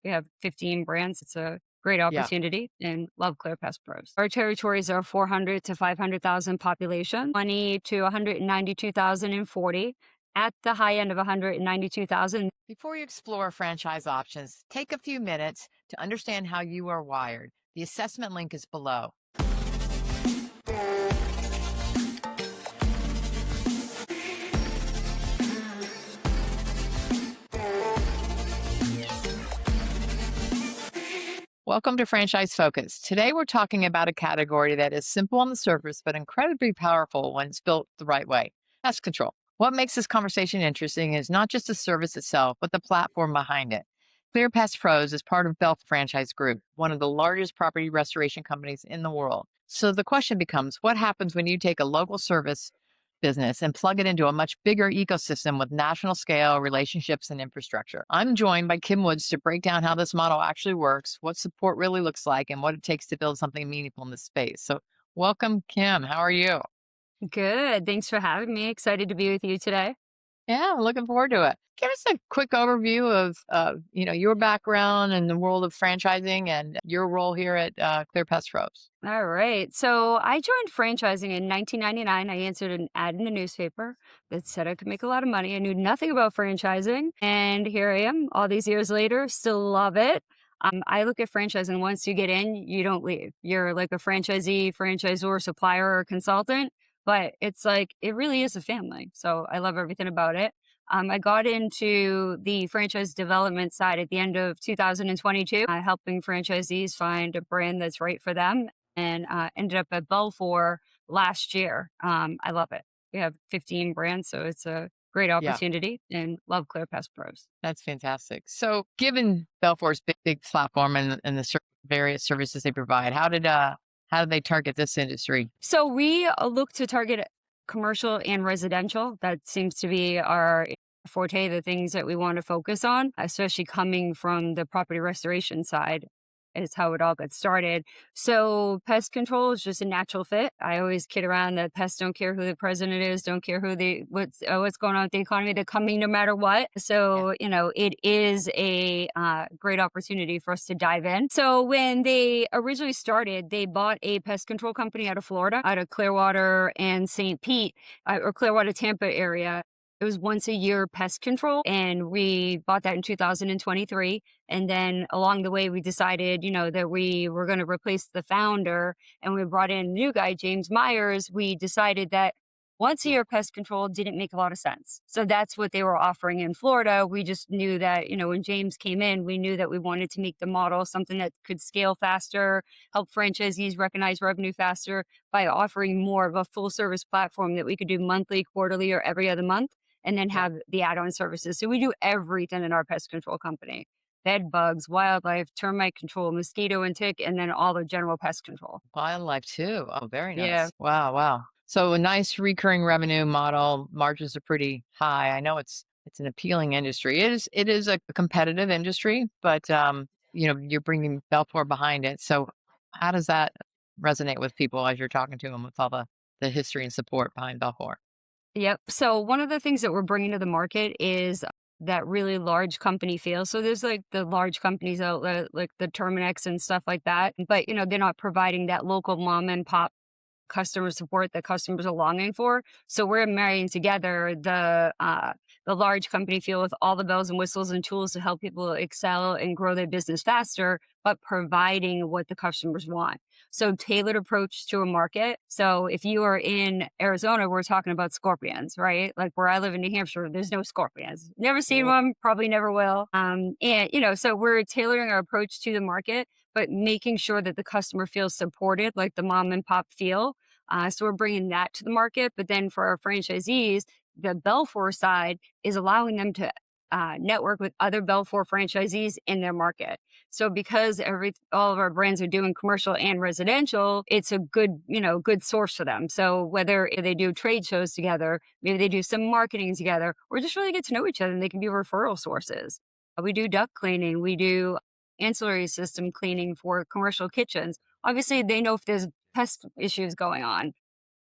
We have 15 brands. It's a great Yeah. opportunity and love Clear Pest Pros. Our territories are 400 to 500,000 population, 20 to 192,040. At the high end of 192,000. Before you explore franchise options, take a few minutes to understand how you are wired. The assessment link is below. Welcome to Franchise Focus. Today, we're talking about a category that is simple on the surface, but incredibly powerful when it's built the right way: pest control. What makes this conversation interesting is not just the service itself, but the platform behind it. Clear Pest Pros is part of Belk Franchise Group, one of the largest property restoration companies in the world. So the question becomes, what happens when you take a local service business and plug it into a much bigger ecosystem with national scale relationships and infrastructure? I'm joined by Kim Woods to break down how this model actually works, what support really looks like, and what it takes to build something meaningful in this space. So, welcome, Kim. How are you? Good. Thanks for having me. Excited to be with you today. Yeah, I'm looking forward to it. Give us a quick overview of your background in the world of franchising and your role here at Clear Pest Pros. All right. So I joined franchising in 1999. I answered an ad in a newspaper that said I could make a lot of money. I knew nothing about franchising. And here I am all these years later, still love it. I look at franchising, once you get in, you don't leave. You're like a franchisee, franchisor, supplier, or consultant, but it's like, it really is a family. So I love everything about it. I got into the franchise development side at the end of 2022, helping franchisees find a brand that's right for them, and ended up at Belfour last year. I love it. We have 15 brands, so it's a great Yeah, opportunity and love Clear Pest Pros. that's fantastic. So, given Belfour's big platform and the various services they provide, how did they target this industry? So we look to target commercial and residential. That seems to be our forte, the things that we want to focus on, especially coming from the property restoration side. Is how it all got started. So pest control is just a natural fit. I always kid around that pests don't care who the president is, don't care who the what's going on with the economy. They're coming no matter what. Yeah. So it is a great opportunity for us to dive in. So when they originally started, they bought a pest control company out of Florida, out of Clearwater and St. Pete, or Clearwater, Tampa area. It was once a year pest control, and we bought that in 2023. And then along the way, we decided, that we were going to replace the founder, and we brought in a new guy, James Myers. We decided that once a year pest control didn't make a lot of sense. So that's what they were offering in Florida. We just knew that, when James came in, we knew that we wanted to make the model something that could scale faster, help franchisees recognize revenue faster by offering more of a full service platform that we could do monthly, quarterly, or every other month, and then Yeah. have the add-on services. So we do everything in our pest control company: bed bugs, wildlife, termite control, mosquito and tick, and then all the general pest control. Wildlife too. Oh, very Yeah. nice. Wow, wow. So a nice recurring revenue model. Margins are pretty high. I know it's an appealing industry. It is a competitive industry, but you're bringing Belfour behind it. So how does that resonate with people as you're talking to them with all the history and support behind Belfour? Yep. So one of the things that we're bringing to the market is that really large company feel. So there's like the large companies out there, like the Terminex and stuff like that, but they're not providing that local mom and pop customer support that customers are longing for. So we're marrying together the large company feel with all the bells and whistles and tools to help people excel and grow their business faster, but providing what the customers want. So tailored approach to a market. So if you are in Arizona, we're talking about scorpions, right? Like where I live in New Hampshire, there's no scorpions. Never seen Whoa. one, probably never will. And so we're tailoring our approach to the market, but making sure that the customer feels supported, like the mom and pop feel. So we're bringing that to the market. But then for our franchisees, the Belfour side is allowing them to network with other Belfour franchisees in their market. So because all of our brands are doing commercial and residential, it's a good source for them. So whether they do trade shows together, maybe they do some marketing together, or just really get to know each other, and they can be referral sources. We do duct cleaning, we do ancillary system cleaning for commercial kitchens. Obviously, they know if there's pest issues going on,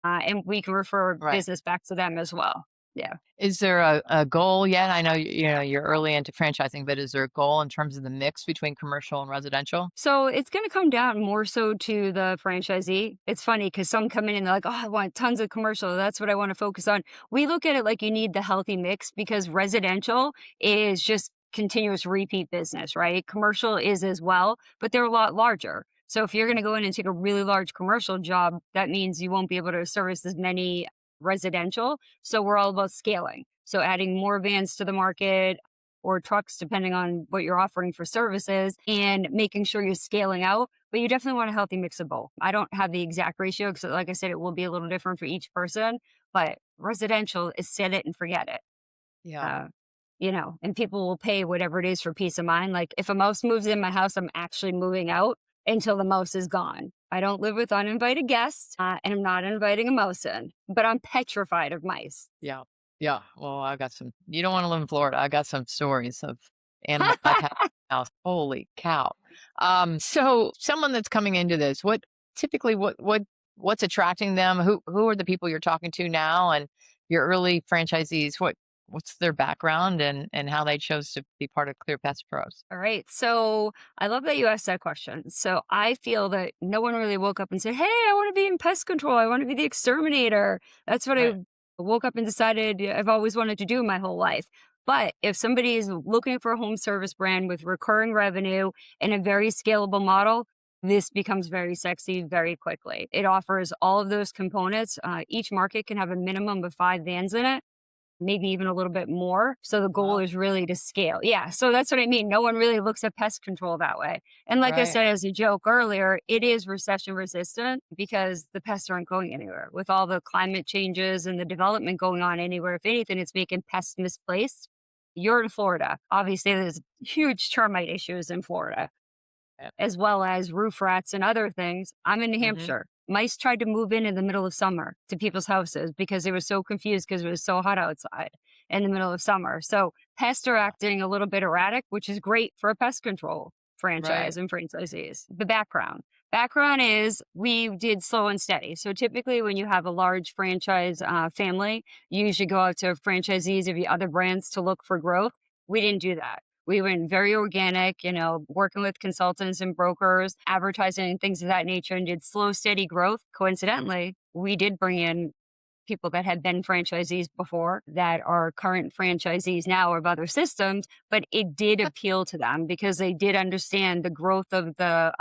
and we can refer Right. business back to them as well. Yeah. Is there a goal yet? I know you're early into franchising, but is there a goal in terms of the mix between commercial and residential? So it's going to come down more so to the franchisee. It's funny because some come in and they're like, oh, I want tons of commercial. That's what I want to focus on. We look at it like you need the healthy mix because residential is just continuous repeat business, right? Commercial is as well, but they're a lot larger. So if you're going to go in and take a really large commercial job, that means you won't be able to service as many residential. So we're all about scaling. So adding more vans to the market, or trucks, depending on what you're offering for services, and making sure you're scaling out. But you definitely want a healthy mix of both. I don't have the exact ratio because, like I said, it will be a little different for each person. But residential is set it and forget it. Yeah. Uh, and people will pay whatever it is for peace of mind. Like if a mouse moves in my house, I'm actually moving out until the mouse is gone. I don't live with uninvited guests, and I'm not inviting a mouse in, but I'm petrified of mice. Yeah. Yeah. Well, I got some you don't wanna live in Florida. I got some stories of animals I've had in my house. Holy cow. So someone that's coming into this, what typically what's attracting them? Who are the people you're talking to now and your early franchisees? What's their background and how they chose to be part of Clear Pest Pros? All right. So I love that you asked that question. So I feel that no one really woke up and said, hey, I want to be in pest control. I want to be the exterminator. That's what I Right. woke up and decided I've always wanted to do my whole life. But if somebody is looking for a home service brand with recurring revenue and a very scalable model, this becomes very sexy very quickly. It offers all of those components. Each market can have a minimum of 5 vans in it, maybe even a little bit more. So the goal Wow. is really to scale. Yeah. So that's what I mean. No one really looks at pest control that way. And like I Right. said, as a joke earlier, it is recession resistant because the pests aren't going anywhere with all the climate changes and the development going on anywhere. If anything, it's making pests misplaced. You're in Florida. Obviously, there's huge termite issues in Florida, Yeah. as well as roof rats and other things. I'm in New Mhm. Hampshire. Mice tried to move in the middle of summer to people's houses because they were so confused because it was so hot outside in the middle of summer. So pests are Wow. acting a little bit erratic, which is great for a pest control Right. franchise and franchisees. The background is we did slow and steady. So typically, when you have a large franchise family, you usually go out to franchisees of the other brands to look for growth. We didn't do that. We went very organic, working with consultants and brokers, advertising and things of that nature, and did slow, steady growth. Coincidentally, we did bring in people that had been franchisees before that are current franchisees now of other systems, but it did appeal to them because they did understand the growth of the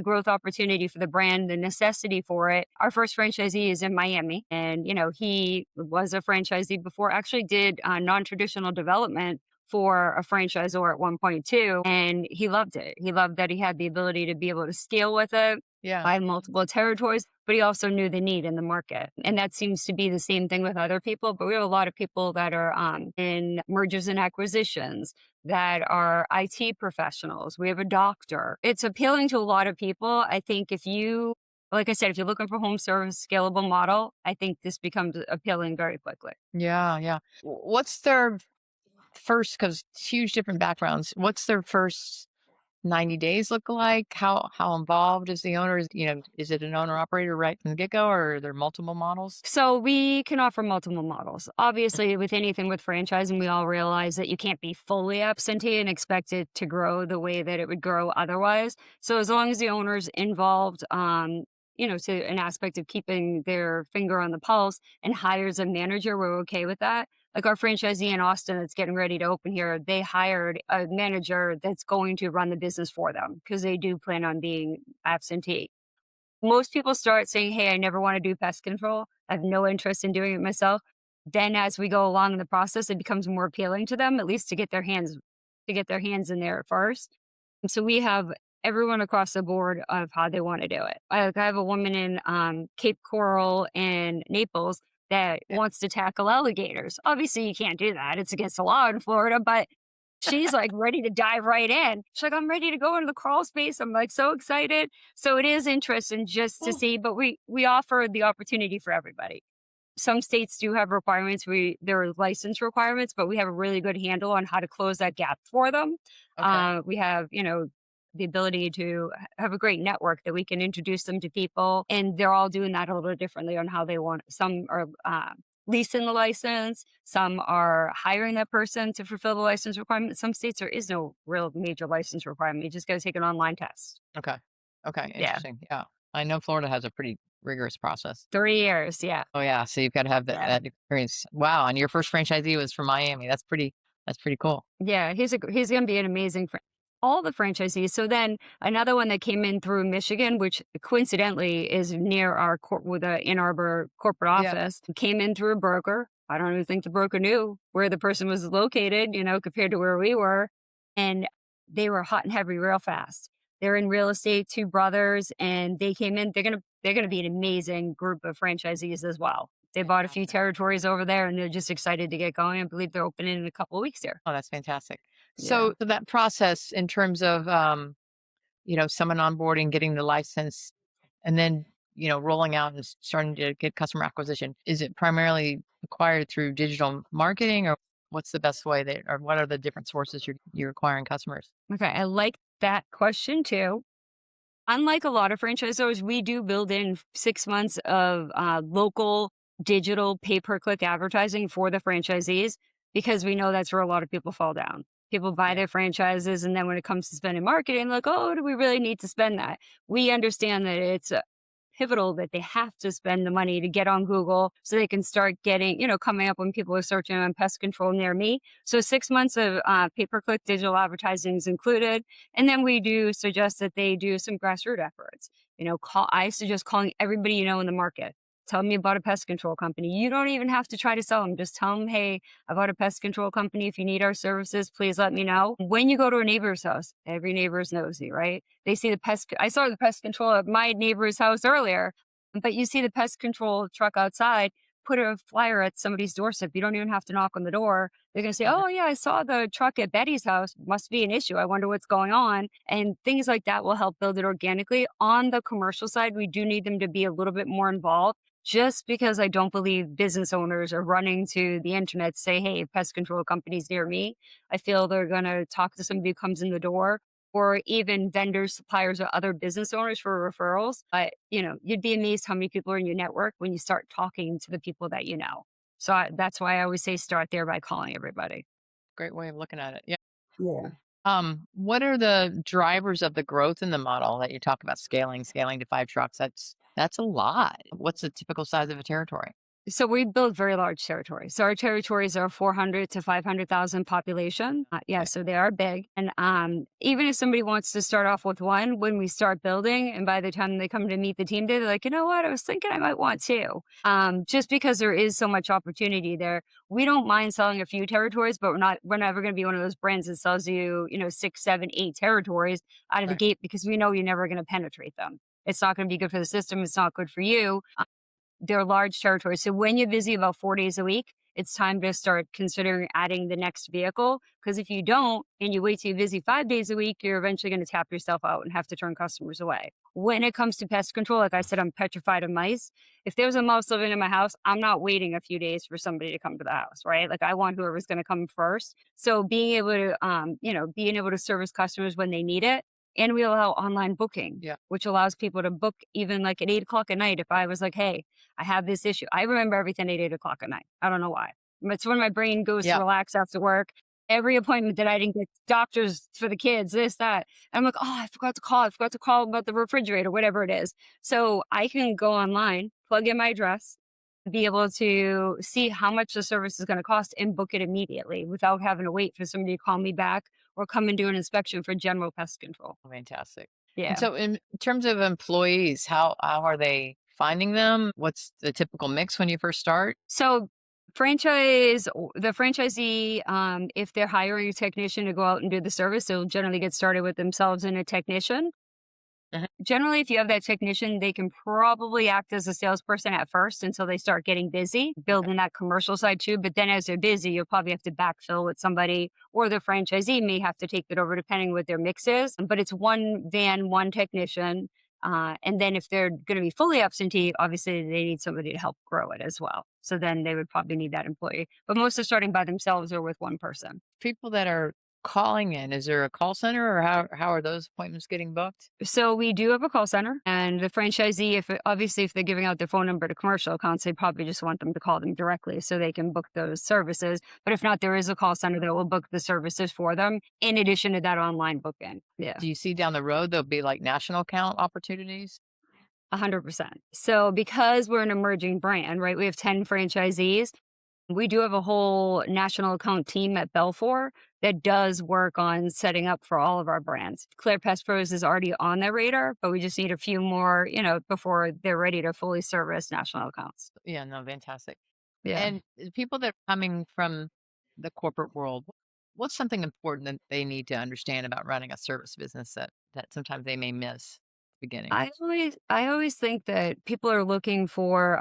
growth opportunity for the brand, the necessity for it. Our first franchisee is in Miami, and he was a franchisee before. Actually, did non-traditional development for a franchisor at one point too, and he loved it. He loved that he had the ability to be able to scale with it, Yeah. buy multiple territories, but he also knew the need in the market. And that seems to be the same thing with other people. But we have a lot of people that are in mergers and acquisitions, that are IT professionals. We have a doctor. It's appealing to a lot of people. I think like I said, if you're looking for home service scalable model, I think this becomes appealing very quickly. Yeah, yeah. What's their first, because huge different backgrounds. What's their first 90 days look like? How involved is the owner? Is it an owner operator right from the get-go, or are there multiple models? So we can offer multiple models. Obviously, with anything with franchising, we all realize that you can't be fully absentee and expect it to grow the way that it would grow otherwise. So as long as the owner's involved, to an aspect of keeping their finger on the pulse and hires a manager, we're okay with that. Like our franchisee in Austin that's getting ready to open here, they hired a manager that's going to run the business for them because they do plan on being absentee. Most people start saying, "Hey, I never want to do pest control. I have no interest in doing it myself." Then as we go along in the process, it becomes more appealing to them, at least to get their hands in there first. And so we have everyone across the board of how they want to do it. I have a woman in Cape Coral and Naples that Yeah. wants to tackle alligators. Obviously, you can't do that. It's against the law in Florida, but she's like ready to dive right in. She's like, I'm ready to go into the crawl space. I'm like so excited. So it is interesting just to Oh, see, but we offer the opportunity for everybody. Some states do have requirements. There are license requirements, but we have a really good handle on how to close that gap for them. okay. We have, the ability to have a great network that we can introduce them to people, and they're all doing that a little differently on how they want. Some are leasing the license. Some are hiring that person to fulfill the license requirement. Some states, there is no real major license requirement. You just got to take an online test. Okay. Okay. Yeah. Interesting. Yeah. I know Florida has a pretty rigorous process. 3 years. Yeah. Oh yeah. So you've got to have Yeah. that experience. Wow. And your first franchisee was from Miami. That's pretty cool. Yeah, he's gonna be an amazing all the franchisees. So then another one that came in through Michigan, which coincidentally is near our with the Ann Arbor corporate Yeah. office, came in through a broker. I don't even think the broker knew where the person was located, compared to where we were. And they were hot and heavy real fast. They're in real estate, two brothers, and they came in. They're gonna be an amazing group of franchisees as well. They bought a few Fantastic. territories over there, and they're just excited to get going. I believe they're opening in a couple of weeks here. Oh, that's fantastic. Yeah. So that process in terms of someone onboarding, getting the license, and then rolling out and starting to get customer acquisition, is it primarily acquired through digital marketing, or what's the best way that, or what are the different sources you're acquiring customers? Okay. I like that question too. Unlike a lot of franchisors, we do build in 6 months of local digital pay per click advertising for the franchisees because we know that's where a lot of people fall down. People buy Yeah. their franchises, and then when it comes to spending marketing, like, oh, do we really need to spend that? We understand that it's pivotal that they have to spend the money to get on Google so they can start getting, coming up when people are searching on pest control near me. So 6 months of pay per click digital advertising is included. And then we do suggest that they do some grassroots efforts. I suggest calling everybody in the market. Tell me about a pest control company. You don't even have to try to sell them. Just tell them, hey, I bought a pest control company. If you need our services, please let me know. When you go to a neighbor's house, every neighbor's nosy, right? They see the pest. I saw the pest control at my neighbor's house earlier, but you see the pest control truck outside. Put a flyer at somebody's doorstep. You don't even have to knock on the door. They're going to say, Mhm. oh, yeah, I saw the truck at Betty's house. Must be an issue. I wonder what's going on. And things like that will help build it organically. On the commercial side, we do need them to be a little bit more involved just because I don't believe business owners are running to the internet to say, hey, pest control companies near me. I feel they're going to talk to somebody who comes in the door or even vendors, suppliers, or other business owners for referrals. But, you'd be amazed how many people are in your network when you start talking to the people that you know. So that's why I always say start there by calling everybody. Great way of looking at it. Yeah. Yeah. What are the drivers of the growth in the model that you talk about scaling to 5 trucks? That's a lot. What's the typical size of a territory? So we build very large territories. So our territories are 400 to 500,000 population. Yeah, Okay. so they are big. And even if somebody wants to start off with one, when we start building, and by the time they come to meet the team day, they're like, you know what, I was thinking I might want two. Just because there is so much opportunity there. We don't mind selling a few territories, but we're never going to be one of those brands that sells you, 6, 7, 8 territories out of the Right. gate because we know you're never going to penetrate them. It's not going to be good for the system. It's not good for you. They're large territories. So when you're busy about 4 days a week, it's time to start considering adding the next vehicle. Because if you don't and you wait till you're busy 5 days a week, you're eventually going to tap yourself out and have to turn customers away. When it comes to pest control, like I said, I'm petrified of mice. If there's a mouse living in my house, I'm not waiting a few days for somebody to come to the house, right? Like I want whoever's going to come first. So being able to service customers when they need it. And we allow online booking, Yeah. which allows people to book even like at 8 o'clock at night. If I was like, hey, I have this issue. I remember everything at 8 o'clock at night. I don't know why. It's when my brain goes to Yeah. relax after work. Every appointment that I didn't get, doctors for the kids, this, that. I'm like, oh, I forgot to call. I forgot to call about the refrigerator, whatever it is. So I can go online, plug in my address, be able to see how much the service is going to cost and book it immediately without having to wait for somebody to call me back or come and do an inspection for general pest control. Fantastic. And Yeah. so, in terms of employees, how are they finding them? What's the typical mix when you first start? So the franchisee, if they're hiring a technician to go out and do the service, they'll generally get started with themselves and a technician. Mhm. Generally, if you have that technician, they can probably act as a salesperson at first until they start getting busy, Okay. building that commercial side too. But then as they're busy, you'll probably have to backfill with somebody, or the franchisee may have to take it over depending what their mix is. But it's one van, one technician. And then if they're going to be fully absentee, obviously they need somebody to help grow it as well. So then they would probably need that employee. But most are starting by themselves or with one person. People that are calling in? Is there a call center or how are those appointments getting booked? So we do have a call center, and the franchisee, obviously if they're giving out their phone number to commercial accounts, they probably just want them to call them directly so they can book those services. But if not, there is a call center that will book the services for them in addition to that online booking. Yeah. Do you see down the road there'll be like national account opportunities? 100%. So because we're an emerging brand, right? We have 10 franchisees. We do have a whole national account team at Belfour that does work on setting up for all of our brands. Clear Pest Pros is already on their radar, but we just need a few more, before they're ready to fully service national accounts. Yeah, no, fantastic. Yeah. And people that are coming from the corporate world, what's something important that they need to understand about running a service business that sometimes they may miss at the beginning? I always think that people are looking for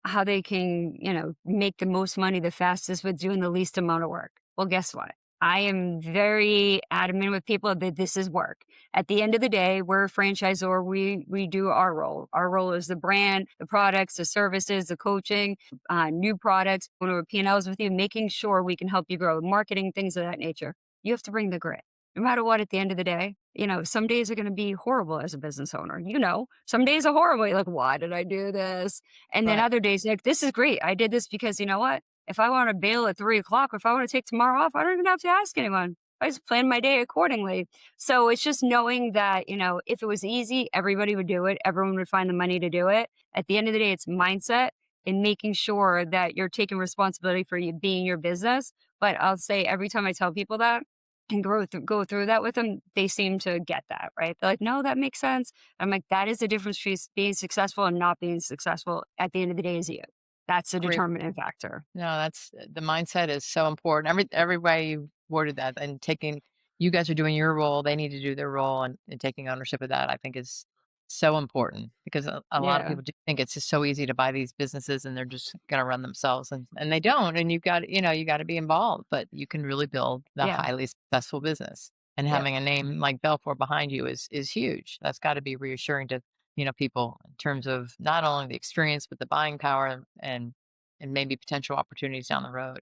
how they can, make the most money the fastest with doing the least amount of work. Well, guess what? I am very adamant with people that this is work. At the end of the day, we're a franchisor. We do our role. Our role is the brand, the products, the services, the coaching, new products, going over P&Ls with you, making sure we can help you grow, marketing, things of that nature. You have to bring the grit no matter what, at the end of the day, some days are going to be horrible as a business owner. Some days are horrible. You're like, why did I do this? And then Right. other days, like, this is great. I did this because you know what? If I want to bail at 3 o'clock, or if I want to take tomorrow off, I don't even have to ask anyone. I just plan my day accordingly. So it's just knowing that, if it was easy, everybody would do it. Everyone would find the money to do it. At the end of the day, it's mindset and making sure that you're taking responsibility for you being your business. But I'll say every time I tell people that, and go through that with them, they seem to get that, right? They're like, "No, that makes sense." I'm like, "That is the difference between being successful and not being successful at the end of the day is you. That's the Great. determining factor." No, that's the mindset is so important. Every way you worded that and taking you guys are doing your role, they need to do their role and taking ownership of that, I think is so important because a lot of Yeah. people do think it's just so easy to buy these businesses and they're just gonna run themselves and they don't. And you got to be involved, but you can really build the Yeah. highly successful business. And Yep. having a name like Belfour behind you is huge. That's got to be reassuring to, people in terms of not only the experience but the buying power and maybe potential opportunities down the road.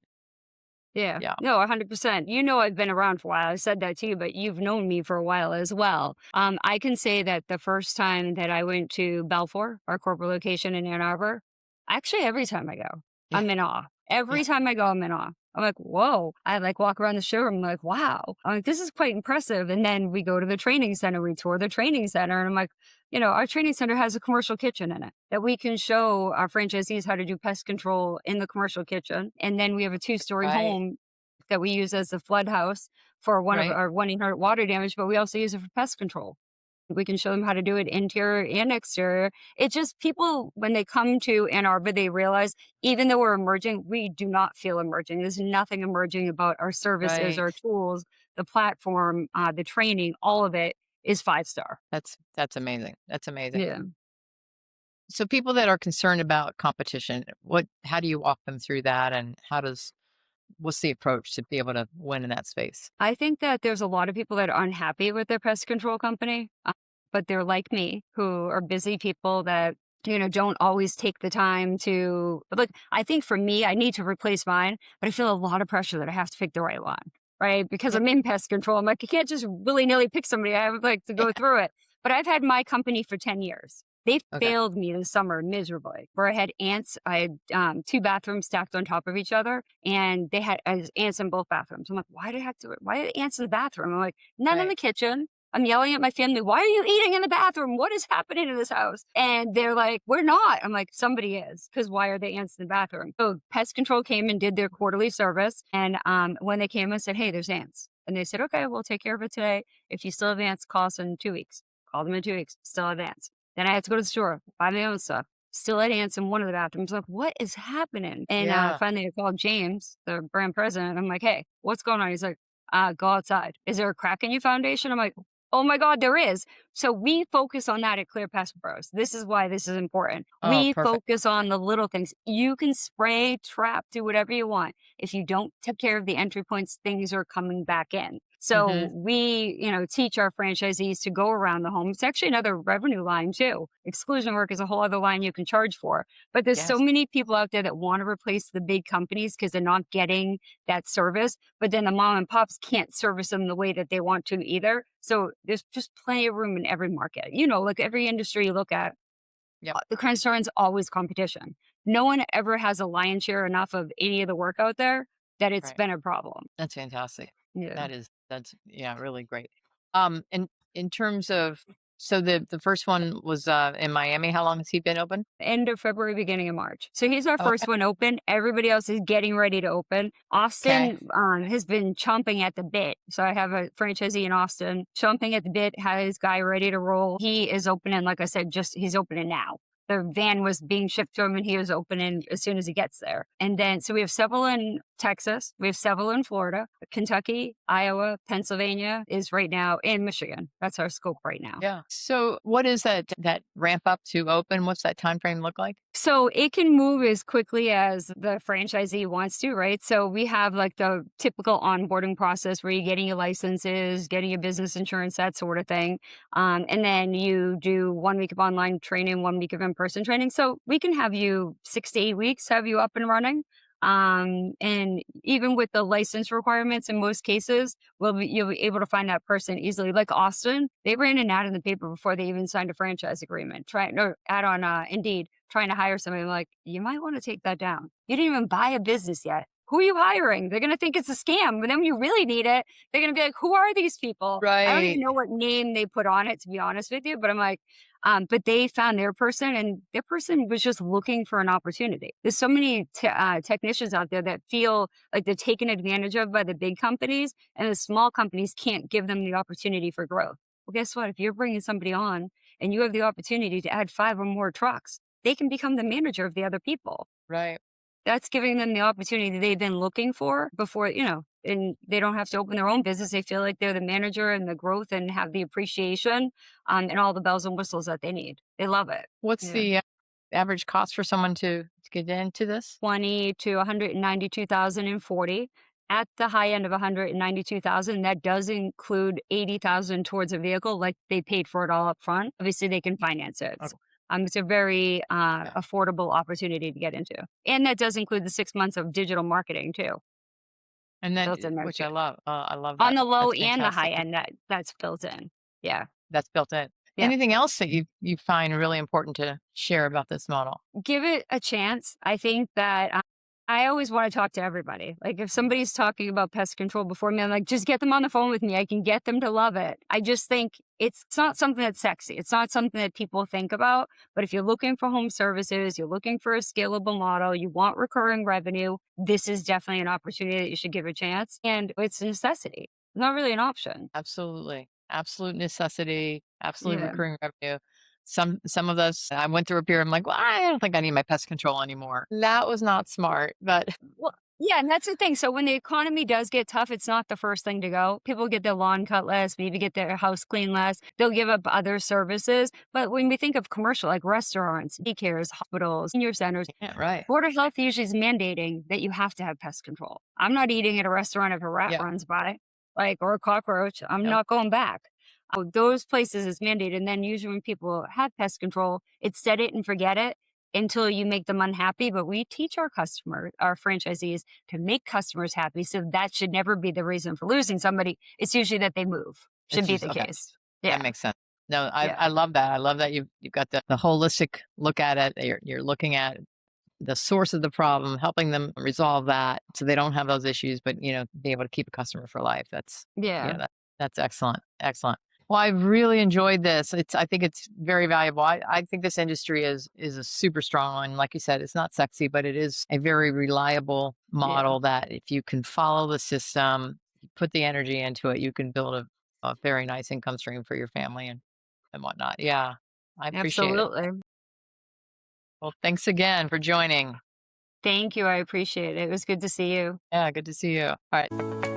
Yeah. Yeah. No, 100%. I've been around for a while. I said that to you, but you've known me for a while as well. I can say that the first time that I went to Balfour, our corporate location in Ann Arbor, actually every time I go, Yeah. I'm in awe. Yeah. Every time I go, I'm in awe. I'm like, whoa. I like walk around the showroom, I'm like, wow. I'm like, this is quite impressive. And then we go to the training center, we tour the training center, and I'm like, our training center has a commercial kitchen in it that we can show our franchisees how to do pest control in the commercial kitchen. And then we have a two-story Right. home that we use as a flood house for one of Right. our 1-800 water damage, but we also use it for pest control. We can show them how to do it interior and exterior. It's just people, when they come to Ann Arbor, they realize even though we're emerging, we do not feel emerging. There's nothing emerging about our services, Right. our tools, the platform, the training, all of it is 5-star. That's amazing. That's amazing. Yeah. So people that are concerned about competition, how do you walk them through that and what's the approach to be able to win in that space? I think that there's a lot of people that are unhappy with their pest control company, but they're like me, who are busy people that, don't always take the time to look. I think for me, I need to replace mine, but I feel a lot of pressure that I have to pick the right one, right? Because Yep. I'm in pest control. I'm like, I can't just willy nilly pick somebody. I have like to Yeah. go through it. But I've had my company for 10 years. They Okay. failed me this summer miserably. Where I had ants, I had two bathrooms stacked on top of each other, and they had ants in both bathrooms. I'm like, why did I have to? Why are ants in the bathroom? I'm like, none in Right. the kitchen. I'm yelling at my family, why are you eating in the bathroom? What is happening in this house? And they're like, we're not. I'm like, somebody is, because why are the ants in the bathroom? So pest control came and did their quarterly service. And when they came and said, hey, there's ants. And they said, okay, we'll take care of it today. If you still have ants, call us in 2 weeks. Call them in 2 weeks, still have ants. Then I had to go to the store, buy my own stuff. Still had ants in one of the bathrooms. Like, what is happening? And Yeah. finally, I called James, the brand president. I'm like, hey, what's going on? He's like, go outside. Is there a crack in your foundation? I'm like, oh my God, there is. So we focus on that at Clear Pest Pros. This is why this is important. Oh, We perfect. focus on the little things. You can spray, trap, do whatever you want. If you don't take care of the entry points, things are coming back in. Hmm. So we, teach our franchisees to go around the home. It's actually another revenue line too. Exclusion work is a whole other line you can charge for. But there's so Yes. many people out there that want to replace the big companies because they're not getting that service. But then the mom and pops can't service them the way that they want to either. So there's just plenty of room in every market. Like every industry you look at, Yep. the concern's always competition. No one ever has a lion's share enough of any of the work out there that it's Right. been a problem. That's fantastic. Yeah. That's yeah, really great. And in terms of, so the first one was in Miami. How long has he been open? End of February, beginning of March. So he's our Okay. first one open. Everybody else is getting ready to open. Okay. Austin has been chomping at the bit. So I have a franchisee in Austin chomping at the bit, has his guy ready to roll. He is opening, like I said, he's opening now. The van was being shipped to him and he was opening as soon as he gets there. And then, so we have several in Texas, we have several in Florida, Kentucky, Iowa, Pennsylvania is right now, and Michigan. That's our scope right now. Yeah. So what is that ramp up to open? What's that time frame look like? So it can move as quickly as the franchisee wants to, right? So we have like the typical onboarding process where you're getting your licenses, getting your business insurance, that sort of thing. And then you do 1 week of online training, 1 week of in-person training. So we can have you 6 to 8 weeks, have you up and running. And even with the license requirements in most cases, you'll be able to find that person easily. Like Austin, they ran an ad in the paper before they even signed a franchise agreement. No, ad on Indeed, trying to hire somebody. I'm like, you might want to take that down. You didn't even buy a business yet. Who are you hiring? They're going to think it's a scam. But then when you really need it, they're going to be like, who are these people? I don't even Right. know what name they put on it, to be honest with you. But I'm like, but they found their person and their person was just looking for an opportunity. There's so many technicians out there that feel like they're taken advantage of by the big companies and the small companies can't give them the opportunity for growth. Well, guess what? If you're bringing somebody on and you have the opportunity to add 5 or more trucks, they can become the manager of the other people. Right. That's giving them the opportunity they've been looking for before, and they don't have to open their own business. They feel like they're the manager and the growth and have the appreciation and all the bells and whistles that they need. They love it. What's Yeah. the average cost for someone to get into this? 20 to 192,040. At the high end of 192,000, that does include 80,000 towards a vehicle, like they paid for it all up front. Obviously, they can finance it. Okay. It's a very Yeah. affordable opportunity to get into, and that does include the 6 months of digital marketing too, And then, built in there which too. I love On that. the low That's and the high fantastic. end, that's built in. Yeah, That's built in. yeah. Anything else that you find really important to share about this model? Give it a chance. I think that I always want to talk to everybody. Like if somebody's talking about pest control before me, I'm like, just get them on the phone with me. I can get them to love it. I just think it's not something that's sexy. It's not something that people think about. But if you're looking for home services, you're looking for a scalable model, you want recurring revenue, this is definitely an opportunity that you should give a chance. And it's a necessity. It's not really an option. Absolutely. Absolute necessity, absolute Yeah. recurring revenue. Some of us, I went through a period, I'm like, well, I don't think I need my pest control anymore. That was not smart, but Well, yeah, and that's the thing. So when the economy does get tough, it's not the first thing to go. People get their lawn cut less, maybe get their house cleaned less. They'll give up other services. But when we think of commercial, like restaurants, daycares, hospitals, senior centers, yeah, right. Board of Health usually is mandating that you have to have pest control. I'm not eating at a restaurant if a rat Yeah. runs by, like, or a cockroach. I'm Nope. not going back. Those places is mandated. And then usually when people have pest control, it's set it and forget it until you make them unhappy. But we teach our franchisees to make customers happy. So that should never be the reason for losing somebody. It's usually that they move, should It's be just the okay. case. That Yeah. makes sense. No, Yeah. I love that. I love that you've got the holistic look at it. You're looking at the source of the problem, helping them resolve that so they don't have those issues, but be able to keep a customer for life. That's Yeah. that's excellent. Excellent. Well, I've really enjoyed this. I think it's very valuable. I think this industry is a super strong one. Like you said, it's not sexy, but it is a very reliable Yeah. model that if you can follow the system, put the energy into it, you can build a very nice income stream for your family and whatnot. Yeah. I appreciate it. Absolutely. Well, thanks again for joining. Thank you. I appreciate it. It was good to see you. Yeah, good to see you. All right.